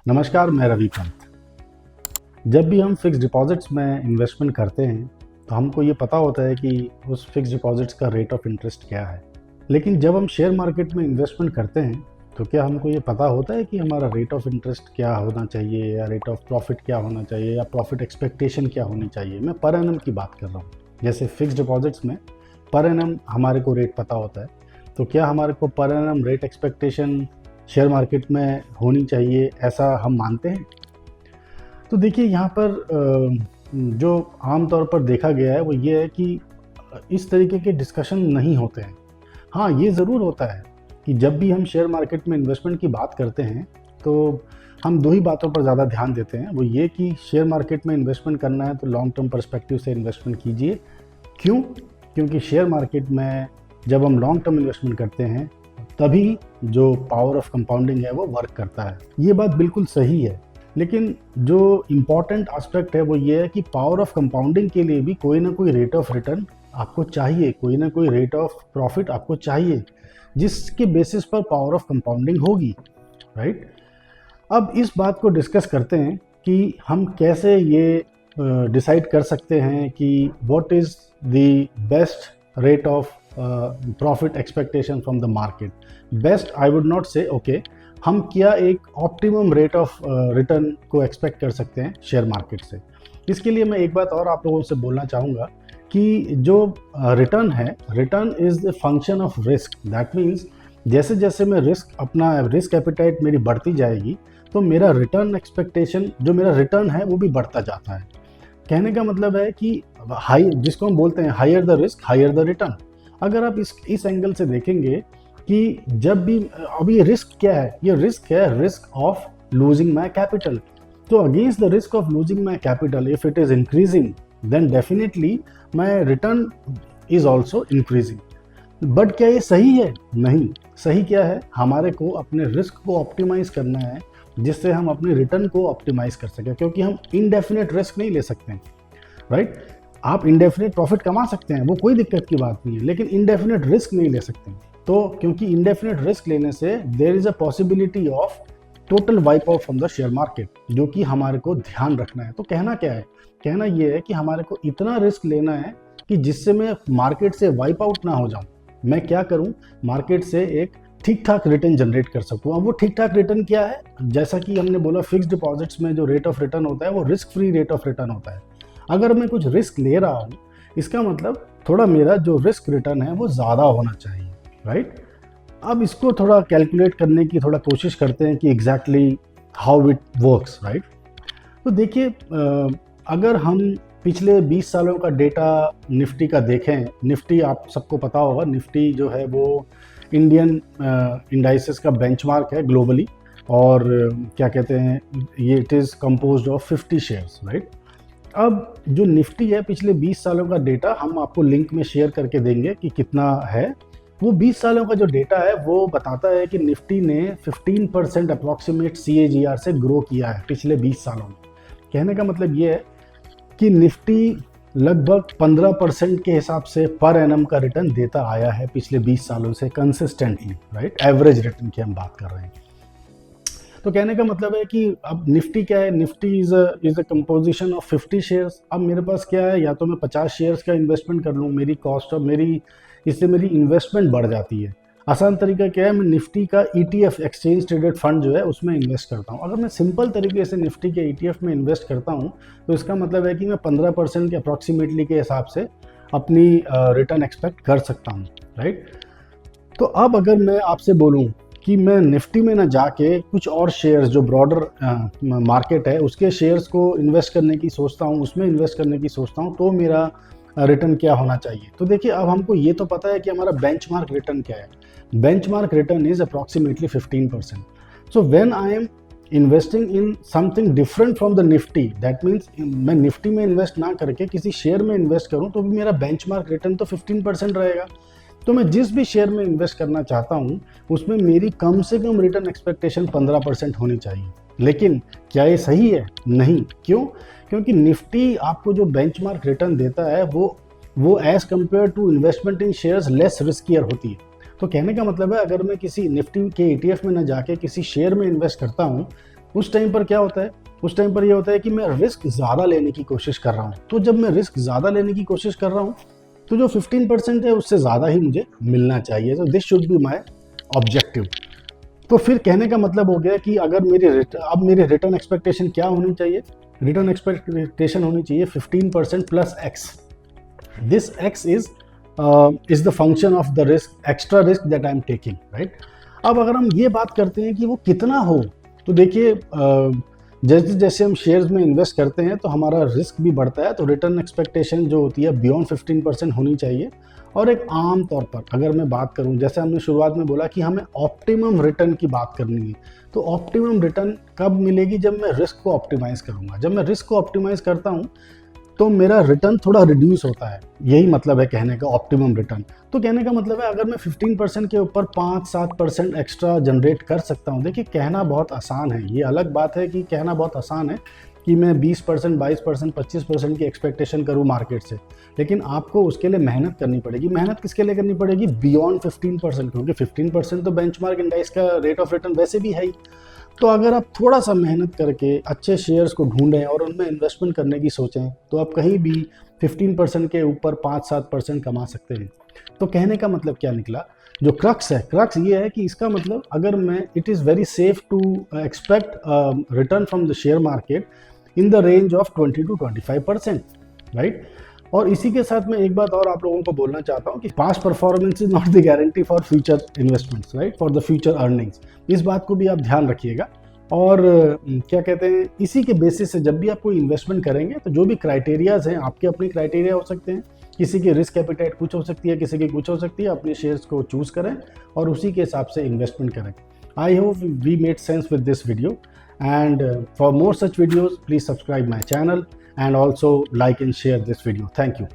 नमस्कार, मैं रवि पंत। जब भी हम फिक्स डिपॉजिट्स में इन्वेस्टमेंट करते हैं तो हमको ये पता होता है कि उस फिक्स डिपॉजिट्स का रेट ऑफ इंटरेस्ट क्या है। लेकिन जब हम शेयर मार्केट में इन्वेस्टमेंट करते हैं तो क्या हमको ये पता होता है कि हमारा रेट ऑफ इंटरेस्ट क्या होना चाहिए या रेट ऑफ प्रॉफिट क्या होना चाहिए या प्रॉफिट एक्सपेक्टेशन क्या होनी चाहिए। मैं पर एनम की बात कर रहा हूँ। जैसे फिक्स डिपॉजिट्स में पर एनम हमारे को रेट पता होता है, तो क्या हमारे को per annum rate expectation share market में होनी चाहिए, ऐसा हम मानते हैं? तो देखिए, यहाँ पर जो आम तौर पर देखा गया है वो ये है कि इस तरीके के डिस्कशन नहीं होते हैं। हाँ, ये ज़रूर होता है कि जब भी हम शेयर मार्केट में इन्वेस्टमेंट की बात करते हैं तो हम दो ही बातों पर ज़्यादा ध्यान देते हैं। वो ये कि शेयर मार्केट में इन्वेस्टमेंट करना है तो लॉन्ग टर्म पर्सपेक्टिव से इन्वेस्टमेंट कीजिए। क्यों? क्योंकि शेयर मार्केट में जब हम लॉन्ग टर्म इन्वेस्टमेंट करते हैं तभी जो पावर ऑफ कंपाउंडिंग है वो वर्क करता है। ये बात बिल्कुल सही है, लेकिन जो इम्पॉर्टेंट एस्पेक्ट है वो ये है कि पावर ऑफ कंपाउंडिंग के लिए भी कोई ना कोई रेट ऑफ रिटर्न आपको चाहिए, कोई ना कोई रेट ऑफ प्रॉफिट आपको चाहिए, जिसके बेसिस पर पावर ऑफ कंपाउंडिंग होगी, राइट? अब इस बात को डिस्कस करते हैं कि हम कैसे ये डिसाइड कर सकते हैं कि what is the best rate of profit expectation from the market. Best I would not से, ओके, हम क्या एक ऑप्टिमम रेट ऑफ रिटर्न को एक्सपेक्ट कर सकते हैं शेयर मार्केट से। इसके लिए मैं एक बात और आप लोगों से बोलना चाहूँगा कि जो रिटर्न है, return is the function of risk. That means जैसे जैसे मैं अपना रिस्क एपिटाइट मेरी बढ़ती जाएगी तो मेरा रिटर्न एक्सपेक्टेशन, जो मेरा रिटर्न है वो भी बढ़ता जाता है। कहने का मतलब है कि हाई, जिसको हम बोलते हैं higher the risk higher the return. अगर आप इस एंगल से देखेंगे कि जब भी अभी रिस्क क्या है, ये रिस्क है risk of losing my capital. तो against the risk of losing my capital if it is increasing then definitely my return is also increasing. But क्या ये सही है? नहीं। सही क्या है? हमारे को अपने रिस्क को ऑप्टिमाइज करना है जिससे हम अपने रिटर्न को ऑप्टिमाइज कर सकें, क्योंकि हम इनडेफिनेट रिस्क नहीं ले सकते हैं, राइट? आप इनडेफिनेट प्रॉफिट कमा सकते हैं, वो कोई दिक्कत की बात नहीं है, लेकिन इनडेफिनेट रिस्क नहीं ले सकते। तो क्योंकि इनडेफिनेट रिस्क लेने से there is a possibility of total wipe out from the share market, जो कि हमारे को ध्यान रखना है। तो कहना क्या है? कहना ये है कि हमारे को इतना रिस्क लेना है कि जिससे मैं मार्केट से वाइप आउट ना हो जाऊं। मैं क्या करूं? मार्केट से एक ठीक ठाक रिटर्न जनरेट कर सकूं। अब वो ठीक ठाक रिटर्न क्या है? जैसा कि हमने बोला, फिक्स डिपॉजिट्स में जो रेट ऑफ रिटर्न होता है वो risk free rate of return होता है। अगर मैं कुछ रिस्क ले रहा हूँ, इसका मतलब थोड़ा मेरा जो रिस्क रिटर्न है वो ज़्यादा होना चाहिए, राइट? अब इसको थोड़ा कैलकुलेट करने की थोड़ा कोशिश करते हैं कि exactly how it works, right? तो देखिए, अगर हम पिछले 20 सालों का डेटा निफ्टी का देखें, निफ्टी आप सबको पता होगा, निफ्टी जो है वो इंडियन इंडाइसेस का बेंचमार्क है ग्लोबली, और क्या कहते हैं, ये it is composed of 50 shares, right? अब जो निफ्टी है, पिछले 20 सालों का डेटा हम आपको लिंक में शेयर करके देंगे कि कितना है। वो 20 सालों का जो डेटा है वो बताता है कि निफ्टी ने 15% अप्रॉक्सीमेट CAGR से ग्रो किया है पिछले 20 सालों में। कहने का मतलब ये है कि निफ्टी लगभग 15% के हिसाब से पर एनम का रिटर्न देता आया है पिछले 20 सालों से कंसिस्टेंटली, राइट? एवरेज रिटर्न की हम बात कर रहे हैं। तो कहने का मतलब है कि अब निफ्टी क्या है? Nifty is a composition of 50 shares. अब मेरे पास क्या है, या तो मैं 50 शेयर्स का इन्वेस्टमेंट कर लूँ, मेरी कॉस्ट ऑफ इससे मेरी इन्वेस्टमेंट बढ़ जाती है। आसान तरीका क्या है? मैं निफ्टी का ETF, एक्सचेंज ट्रेडेड फंड जो है, उसमें इन्वेस्ट करता हूँ। अगर मैं सिंपल तरीके से निफ्टी के ETF में इन्वेस्ट करता हूँ तो इसका मतलब है कि मैं 15% के अप्रॉक्सीमेटली के हिसाब से अपनी रिटर्न एक्सपेक्ट कर सकता हूँ, राइट? तो अब अगर मैं आपसे बोलूँ कि मैं निफ्टी में ना जाके कुछ और शेयर्स जो ब्रॉडर मार्केट है उसके शेयर्स को इन्वेस्ट करने की सोचता हूँ, उसमें इन्वेस्ट करने की सोचता हूँ, तो मेरा रिटर्न क्या होना चाहिए? तो देखिए, अब हमको ये तो पता है कि हमारा बेंचमार्क रिटर्न क्या है। Benchmark return is approximately 15%। So when I am investing in something different from the Nifty, that means मैं निफ्टी में इन्वेस्ट ना करके किसी शेयर में इन्वेस्ट करूँ तो भी मेरा बेंचमार्क रिटर्न तो 15% रहेगा। तो मैं जिस भी शेयर में इन्वेस्ट करना चाहता हूँ उसमें मेरी कम से कम रिटर्न एक्सपेक्टेशन 15% होनी चाहिए। लेकिन क्या ये सही है? नहीं। क्यों? क्योंकि निफ्टी आपको जो बेंचमार्क रिटर्न देता है वो as compare to investment in shares less riskier होती है। तो कहने का मतलब है, अगर मैं किसी निफ्टी के ETF में ना जाके किसी शेयर में इन्वेस्ट करता हूँ उस टाइम पर क्या होता है, उस टाइम पर ये होता है कि मैं रिस्क ज़्यादा लेने की कोशिश कर रहा हूँ। तो जब मैं रिस्क ज़्यादा लेने की कोशिश कर रहा हूँ तो जो 15% है उससे ज़्यादा ही मुझे मिलना चाहिए। तो this should be my objective. तो फिर कहने का मतलब हो गया कि अगर अब मेरी रिटर्न एक्सपेक्टेशन क्या होनी चाहिए, रिटर्न एक्सपेक्टेशन होनी चाहिए 15% plus x. This x is the function of the risk, extra risk that I am taking, right. अब अगर हम ये बात करते हैं कि वो कितना हो, तो देखिए जैसे जैसे हम शेयर्स में इन्वेस्ट करते हैं तो हमारा रिस्क भी बढ़ता है। तो रिटर्न एक्सपेक्टेशन जो होती है बियॉन्ड 15% होनी चाहिए। और एक आम तौर पर अगर मैं बात करूं, जैसे हमने शुरुआत में बोला कि हमें ऑप्टिमम रिटर्न की बात करनी है, तो ऑप्टिमम रिटर्न कब मिलेगी, जब मैं रिस्क को ऑप्टिमाइज करूंगा। जब मैं रिस्क को ऑप्टिमाइज करता हूं तो मेरा रिटर्न थोड़ा रिड्यूस होता है। यही मतलब है कहने का ऑप्टिमम रिटर्न। तो कहने का मतलब है अगर मैं 15% के ऊपर 5-7% एक्स्ट्रा जनरेट कर सकता हूँ। देखिए कहना बहुत आसान है, ये अलग बात है कि कहना बहुत आसान है कि मैं 20%, 22%, 25% की एक्सपेक्टेशन करूँ मार्केट से, लेकिन आपको उसके लिए मेहनत करनी पड़ेगी। मेहनत किसके लिए करनी पड़ेगी, बियॉन्ड 15%, क्योंकि 15% तो बेंचमार्क इंडेक्स का रेट ऑफ रिटर्न वैसे भी है ही। तो अगर आप थोड़ा सा मेहनत करके अच्छे शेयर्स को ढूंढें और उनमें इन्वेस्टमेंट करने की सोचें, तो आप कहीं भी 15% के ऊपर 5-7% कमा सकते हैं। तो कहने का मतलब क्या निकला, जो क्रक्स है, क्रक्स ये है कि इसका मतलब अगर मैं, it is very safe to expect return from the share market in the range of 20 to 25%, right. और इसी के साथ मैं एक बात और आप लोगों को बोलना चाहता हूँ कि past performance is not the guarantee for future investments, right, for the future earnings. इस बात को भी आप ध्यान रखिएगा। और क्या कहते हैं, इसी के बेसिस से जब भी आप कोई इन्वेस्टमेंट करेंगे तो जो भी क्राइटेरियाज हैं, आपके अपने क्राइटेरिया हो सकते हैं, किसी की रिस्क एपिटाइट कुछ हो सकती है, किसी की कुछ हो सकती है। अपने शेयर्स को चूज करें और उसी के हिसाब से इन्वेस्टमेंट करें। I hope we made sense with this video, and for more such videos please subscribe my channel and also like and share this video. Thank you.